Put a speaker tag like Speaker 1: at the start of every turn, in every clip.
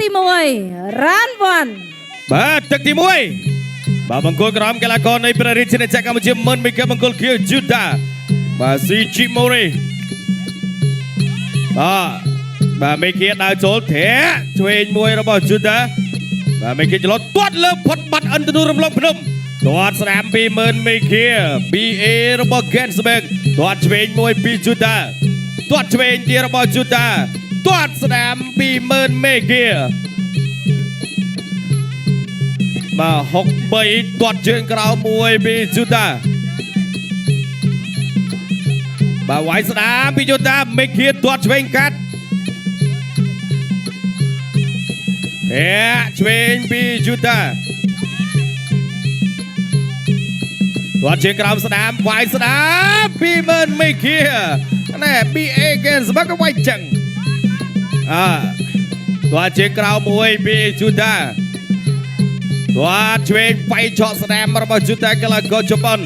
Speaker 1: ទី1រ៉ានវ៉ាន់
Speaker 2: បាទទឹកទី1បាទបង្គោលក្រមកីឡាករនៃព្រះរាជាណាចក្រកម្ពុជាមិនមីកបង្គោលខៀវយូតាបាទស៊ីជីម៉ូរីបាទមេគៀដើរចូលធាក់ឆ្វេងមួយរបស់យូតាបាទមេគៀច្រឡំទាត់លើផុតបាត់អិនទនូរំលងភ្នំទាត់ស្នាម20000មេគៀ BA របស់ Gensberg ទាត់ឆ្វេងមួយពីយូតាទាត់ឆ្វេងទៀតរបស់យូតាទាត់ស្នាម20000មេគៀបាទ63ទាត់ជើងក្រោមមួយពីយូតាបាទវាយស្ដាមពីយូតាមេគៀទាត់ឆ្វេងកាត់ឆ្វេងពីយូតាទាត់ជើងក្រោមស្ដាមវាយស្ដាម20000មេគៀណែ BA Gensberg ក៏វាយចឹងទាត់ជើងក្រោមមួយពីយូតាទាត់ឆ្វេងវាយឆក់ស្ដាមរបស់យូតាកីឡាករជប៉ុន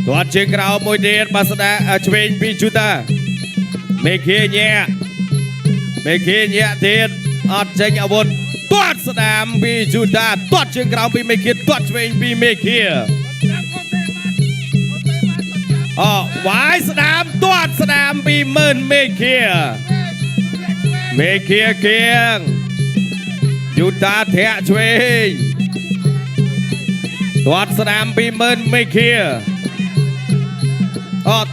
Speaker 2: ទាត់ជើងក្រោមមួយទៀតបាទស្ដាឆ្វេងពីយូតាមេគៀញាក់ទៀតអត់ចេញអាវុធទាត់ស្ដាមពីយូតាទាត់ជើងក្រោមពីមេគៀទាត់ឆ្វេងពីមេគៀវាយស្ដាមទាត់ស្ដាម20000មេគៀគៀងយូតាធាក់ឆ្វេងទាត់ស្ដាម20000មេគៀ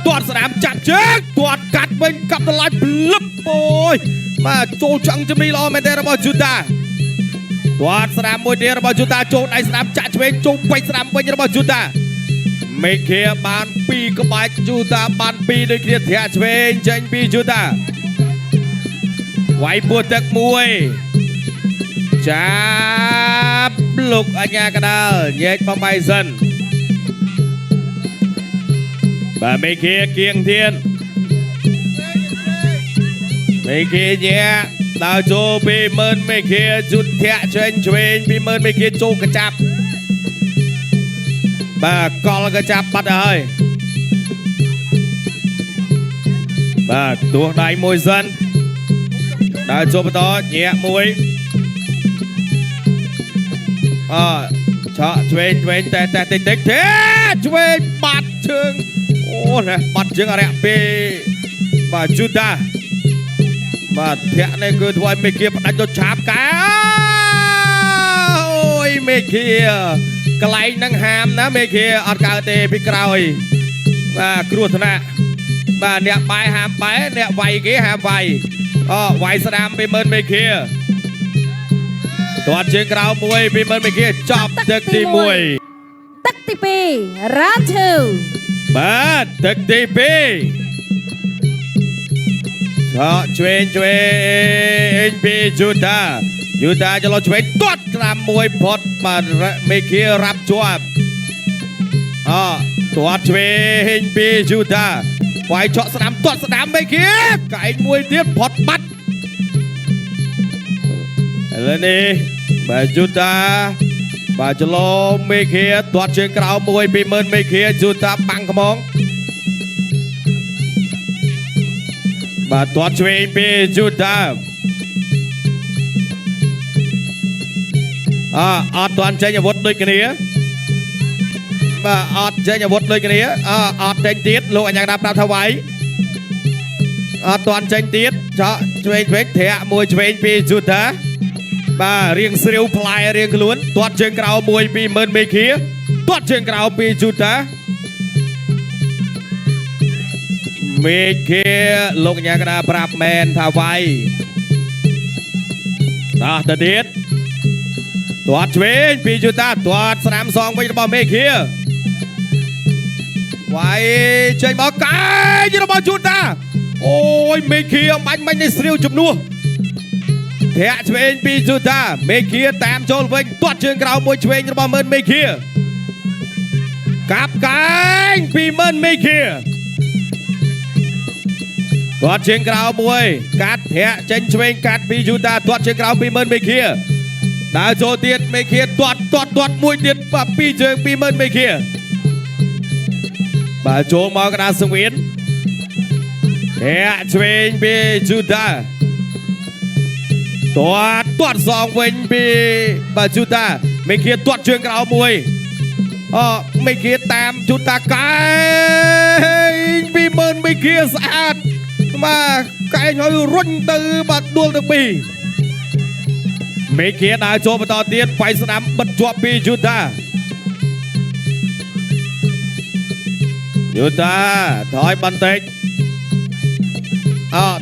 Speaker 2: ទាត់ស្ដាមចាប់ជើងទាត់កាត់វិញកាប់តម្លៃភ្លឹបអូយបាទចូលចង់ជំនីល្អមែនទេរបស់យូតាទាត់ស្ដាមមួយទៀតរបស់យូតាចូលដៃស្ដាមចាក់ឆ្វេងចូលពេចស្ដាមវិញរបស់យូតាមេឃាបាន2ក្បាច់យូតាបាន2ដូចគ្នាធាក់ឆ្វេងចេញពីយូតាវាយពោះទឹកមួយចាប់លោកអញ្ញាកដាលញែកបំបីសិនបាទមេឃាគៀងធានមេឃាញែកដើរចូល20000មេឃាជុតធាក់ចេញឆ្វេង20000មេឃាចូលកញ្ចាប់បាទកលកញ្ចាប់បាត់ហើយបាទទួសដៃមួយសិនដើរចូលបន្តញាក់មួយឆក់ឆ្វេងតែតិចទេឆ្វេងបាត់ជើងអូណែបាត់ជើងអរិយពីបាទយូតាបាទធាក់នេះគឺធ្វើឲ្យមេឃាផ្ដាច់ទៅឆាបកែអូយមេឃាកន្លែងហ្នឹងហាមណាមេឃាអត់កើតទេពីក្រោយបាទគ្រោះថ្នាក់បាទអ្នកបាយហាមបាយអ្នកវាយគេហាមវាយវាយស្ដាម20000មេឃាទាត់ជើងក្រោមមួយ20000មេឃាចប់ទឹកទី1
Speaker 1: ទឹកទី2រ៉ានឈឺ
Speaker 2: បាទទឹកទី2ឆ្វេងពីយូតាចលោឆ្វេងទាត់ក្រាមមួយផុតបាទមេឃារាប់ជាប់ទាត់ឆ្វេងពីយូតាវាយឆក់ស្ដាមទាត់ស្ដាមមេឃាកែងមួយទៀតផុតបាត់ឥឡូវនេះបាទយូតាបាទចលោមេឃាទាត់ជើងក្រោមមួយ20000មេឃាយូតាបាំងខ្មងបាទទាត់ឆ្វេងពីយូតាអត់ទាន់ចេញអាវុធដូចគ្នាបាទអត់ចេញអាវុធដូចគ្នាអត់ចេញទៀតលោកអញ្ញាកដាប្រាប់ថាវាយអត់ទាន់ចេញទៀតចកឆ្វេងធាក់មួយឆ្វេងពីយូតាបាទរៀងស្រាវផ្លែរៀងខ្លួនទាត់ជើងក្រោមមួយ20000មេឃាទាត់ជើងក្រោមពីយូតាមេឃាលោកអញ្ញាកដាប្រាប់មែនថាវាយទៅទៀតទាត់ឆ្វេងពីយូតាទាត់ស្នាមសងវិញរបស់មេឃាវាយចេញមកកែងរបស់យូតាអូយមេឃាបាញ់នេះស្រាវជំនួសធាក់ឆ្វេងពីយូតាមេឃាតាមចូលវិញទាត់ជើងក្រោមមួយឆ្វេងរបស់10000មេឃាកាប់កែង20000មេឃាទាត់ជើងក្រោមមួយកាត់ធាក់ចេញឆ្វេងកាត់ពីយូតាទាត់ជើងក្រោម20000មេឃាដើរចូលទៀតមេឃាទាត់មួយទៀតពីជើង20000មេឃាបាទចូលមកកណ្ដាលសង្វៀនធាក់ឆ្វេងពីយូតា ตัวสองเวงปีบาจูตาไม่เคียตัวเชิงกระเอามวยไม่เคียตามจูตาไก่ปีเมินไม่เคียสะอาดมาไก่หน่อยรุ่นตือบัดดวงตะปีไม่เคียได้โจมต่อเตียนไปสนามบรรจวบปีจูตาถอยบันเทก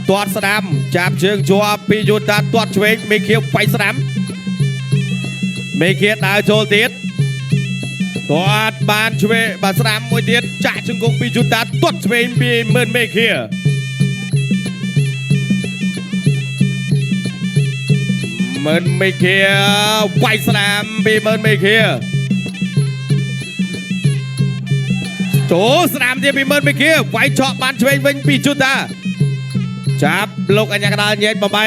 Speaker 2: ตัวสนามจับเชิงจัวปียูตาตัวเชงไม่เคียวไปสนามไม่เคียดาวโจเตียตัวบานเชงบานสนามมวยเตียจ่าเชิงกงปียูตาตัวเชงปีเมินไม่เคียเมินไม่เคียไปสนามปีเมินไม่เคียโจสนามเดียปีเมินไม่เคียไปเจาะบานเชงเป็นปียูตาจับลูกอัญญากระดานเย็นมาไป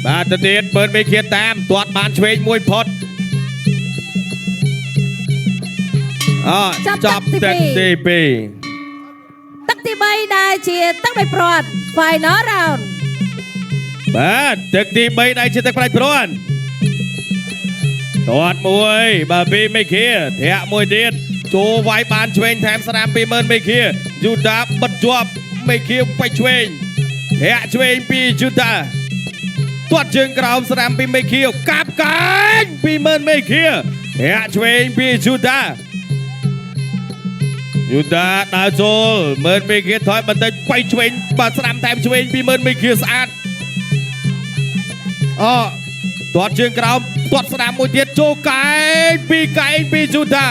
Speaker 2: บาตเตียนเปิดไม่เคียนแต้มตัวบานเชงมวยพดจับตักตีปี
Speaker 1: ตักตีใบได้เชียตักไปปลอดไฟน้อเรา
Speaker 2: บาตักตีใบได้เชียตักไปปลอดตัวมวยบาปีไม่เคียเทะมวยเดียนโจไว้บานเชงแถมสนามปีเมินไม่เคียยูดาบัดจวบไม่เคียไปเชงเฮะเชงปียูดาตัวเชิงกราวสนามปีไม่เคียกับกันปีเมินไม่เคียเฮะเชงปียูดาดาโจเมินไม่เคียถอยบันไดไปเชงบัดสนามแถมเชงปีเมินไม่เคียสะอาดตัวเชิงกราวตัวสนามมวยเดียโจไก่ปียูดา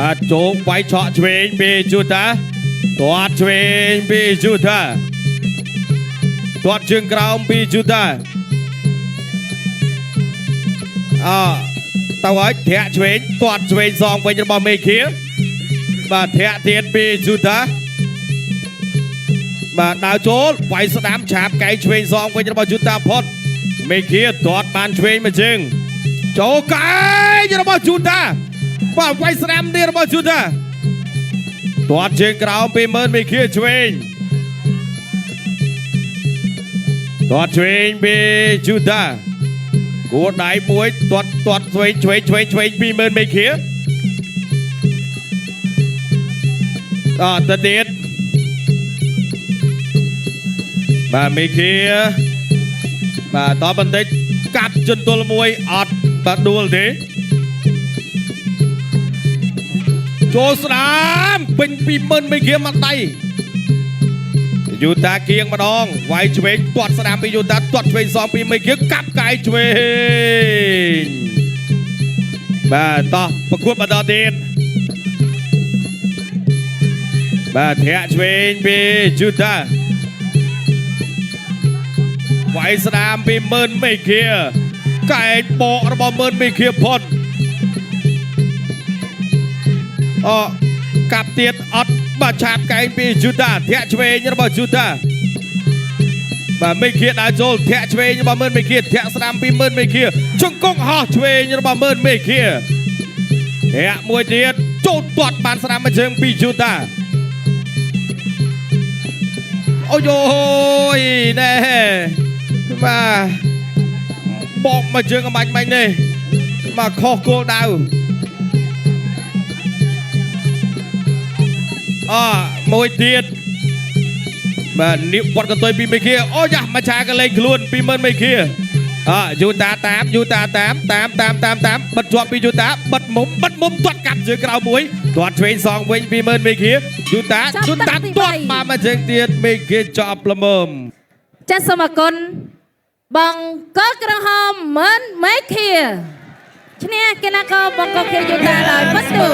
Speaker 2: มาโจงไปเฉาะเชงปีจูตาตัวเชงปีจูตาตัวเชิงกราวปีจูตาตัวเทะเชงตัวเชงซองไปจะบอกไม่เขียมาเทะเทียนปีจูตามาดาวโจนไปสนามฉาบไก่เชงซองไปจะบอกจูตาพอดไม่เขียตัวบานเชงมาจึงโจไก่จะบอกจูตาว่าไว้สนามเดียร์บอลชุดะตัวเชิงกราวปีเมินไม่เคียเชงตัวเชงปีชุดะกูไหนมวยตัวเชงปีเมินไม่เคียตะเดียดมาไม่เคียมาต่อบันทึกกัดจนตัวมวยอดบัดดูลดีโจสนามเป็นปีเมินไม่เคียมันไตยูตาเกียงมาดองไว้เชงตัวสนามไปยูตาตัวเชงสองปีไม่เคียกับไก่เชงมาต่อประกวดมาต่อเด่นมาเทะเชงปียูตาไว้สนามปีเมินไม่เคียไก่โประบอเมินไม่เคียพอนกับเตียนอดมาฉาบไก่ปีจูตาเทะเชงยังมาจูตามาไม่เคียดาโจเทะเชงยังมาเมินไม่เคียเทะสนามปีเมินไม่เคียชงกงฮอเชงยังมาเมินไม่เคียเทะมวยเตียนโจตอดบานสนามมาเชิงปีจูตาโอ้ยแน่มาบอกมาเชิงกับมันนี่มาคอโกดาวมวยเตียนมานิ้วปอดกันตัวปีไม่เคียโอ้ยมาชากันเลยคล้วนปีเมินไม่เคียยูตาตามบัดจวบปียูตาบัดมุมตัวกับเจอกราวมวยตัวเทรนสองเวงปีเมินไม่เคียยูตาตัวมาเชิงเตียนไม่เคียจอบละมุม
Speaker 1: จะสมัครคนบังก็กระหอมเหมือนไม่เคียชนะกีฬากรบังก็เคียยูตาลอยพัดดู